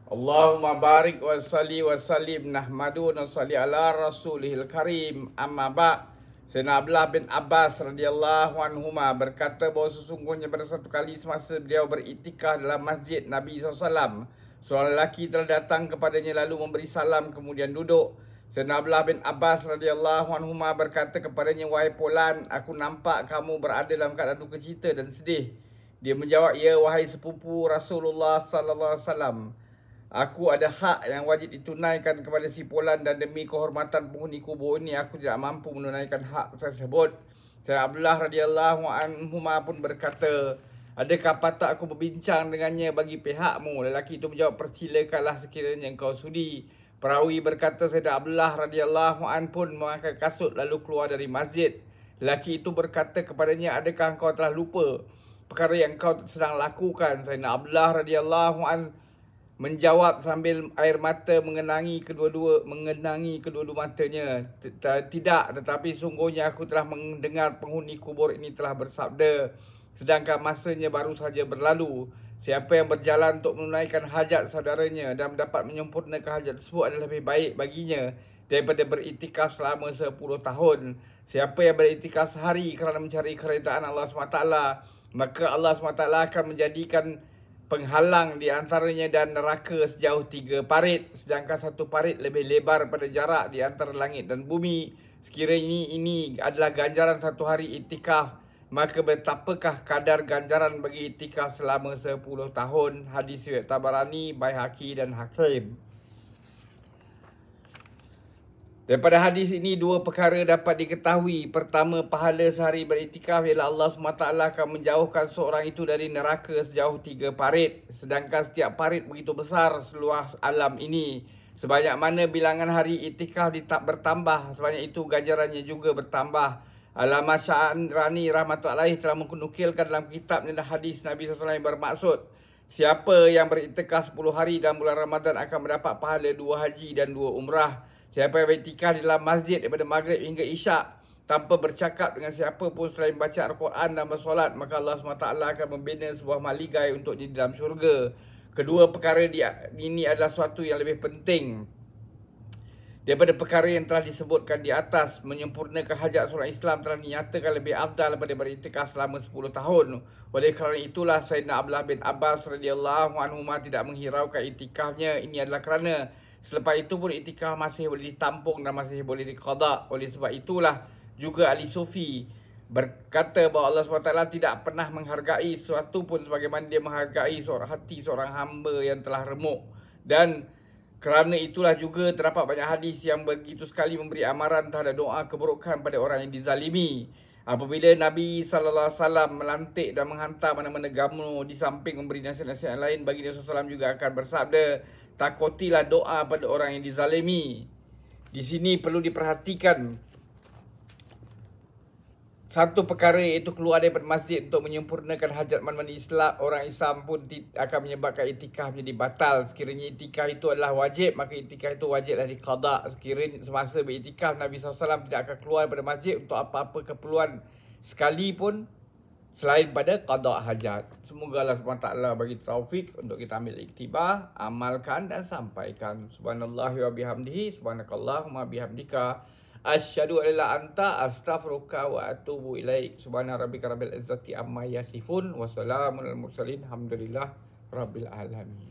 Allahumma barik wa salli wa sallim nahmadu wa salli ala rasulihil karim amma ba'. Sayyidina Abdullah bin Abbas radhiyallahu anhuma berkata bahawa sesungguhnya pada satu kali semasa beliau beriktikaf dalam masjid Nabi SAW, seorang lelaki telah datang kepadanya lalu memberi salam kemudian duduk. Sayyidina Abdullah bin Abbas radhiyallahu anhuma berkata kepadanya, "Wahai Fulan, aku nampak kamu berada dalam keadaan duka cita dan sedih." Dia menjawab, "Ya wahai sepupu Rasulullah sallallahu alaihi wasallam, aku ada hak yang wajib ditunaikan kepada si Fulan dan demi kehormatan penghuni kubur ini aku tidak mampu menunaikan hak tersebut." Sayyidina Abdullah radhiyallahu anhu pun berkata, "Adakah patut aku berbincang dengannya bagi pihakmu?" Lelaki itu menjawab, "Persilakanlah sekiranya engkau sudi." Perawi berkata Sayyidina Abdullah radhiyallahu anhu pun memakai kasut lalu keluar dari masjid. Lelaki itu berkata kepadanya, "Adakah engkau telah lupa perkara yang engkau sedang lakukan?" Sayyidina Abdullah radhiyallahu anhu menjawab sambil air mata mengenangi kedua-dua matanya, "Tidak, tetapi sungguhnya aku telah mendengar penghuni kubur ini telah bersabda, sedangkan masanya baru saja berlalu, siapa yang berjalan untuk menunaikan hajat saudaranya dan dapat menyempurnakan hajat tersebut adalah lebih baik baginya daripada beriktikaf selama 10 tahun. Siapa yang beriktikaf sehari kerana mencari keredaan Allah SWT, maka Allah SWT akan menjadikan penghalang di antaranya dan neraka sejauh 3 parit, sedangkan 1 parit lebih lebar pada jarak di antara langit dan bumi. Sekiranya ini adalah ganjaran 1 hari iktikaf, maka betapakah kadar ganjaran bagi iktikaf selama 10 tahun." Hadis riwayat Tabarani, Baihaqi dan Hakim. Daripada hadis ini, 2 perkara dapat diketahui. Pertama, pahala sehari beriktikaf ialah Allah SWT akan menjauhkan seorang itu dari neraka sejauh 3 parit. Sedangkan setiap parit begitu besar seluas alam ini. Sebanyak mana bilangan hari iktikaf bertambah, sebanyak itu ganjarannya juga bertambah. Al-Allāmah Sya'rani rahmatullahi telah menukilkan dalam kitabnya hadis Nabi SAW yang bermaksud, siapa yang beriktikaf 10 hari dalam bulan Ramadan akan mendapat pahala 2 haji dan 2 umrah. Siapa yang beriktikaf di dalam masjid daripada maghrib hingga isyak tanpa bercakap dengan siapa pun selain baca Al-Quran dan bersolat, maka Allah SWT akan membina sebuah maligai untuk di dalam syurga. Kedua perkara ini adalah suatu yang lebih penting daripada perkara yang telah disebutkan di atas. Menyempurnakan hajat seorang Islam telah dinyatakan lebih afdal daripada beriktikaf selama 10 tahun. Oleh kerana itulah Sayyidina Abdullah bin Abbas radhiyallahu anhu tidak menghiraukan iktikafnya. Ini adalah kerana selepas itu pun iktikaf masih boleh ditampung dan masih boleh diqada. Oleh sebab itulah juga ahli sufi berkata bahawa Allah SWT tidak pernah menghargai sesuatu pun sebagaimana dia menghargai hati seorang hamba yang telah remuk. Dan kerana itulah juga terdapat banyak hadis yang begitu sekali memberi amaran terhadap doa keburukan pada orang yang dizalimi. Apabila Nabi SAW melantik dan menghantar mana-mana gamu di samping memberi nasihat-nasihat yang lain, bagi Nabi SAW juga akan bersabda, "Takutilah doa pada orang yang dizalimi." Di sini perlu diperhatikan satu perkara, iaitu keluar daripada masjid untuk menyempurnakan hajat mana-mana Islam. Orang Islam pun akan menyebabkan iktikaf menjadi batal. Sekiranya iktikaf itu adalah wajib, maka iktikaf itu wajiblah diqada. Sekiranya semasa beriktikaf Nabi SAW tidak akan keluar daripada masjid untuk apa-apa keperluan sekalipun selain pada qada hajat. Semoga Allah SWT bagi taufik untuk kita ambil iktibar, amalkan dan sampaikan. Subhanallahi wa bihamdihi, subhanakallahumma bihamdika, asyhadu an la anta astaghfiruka wa atubu ilaik. Subhana rabbika rabbil izzati amma yasifun wa salamun alal mursalin, alhamdulillah rabbil alamin.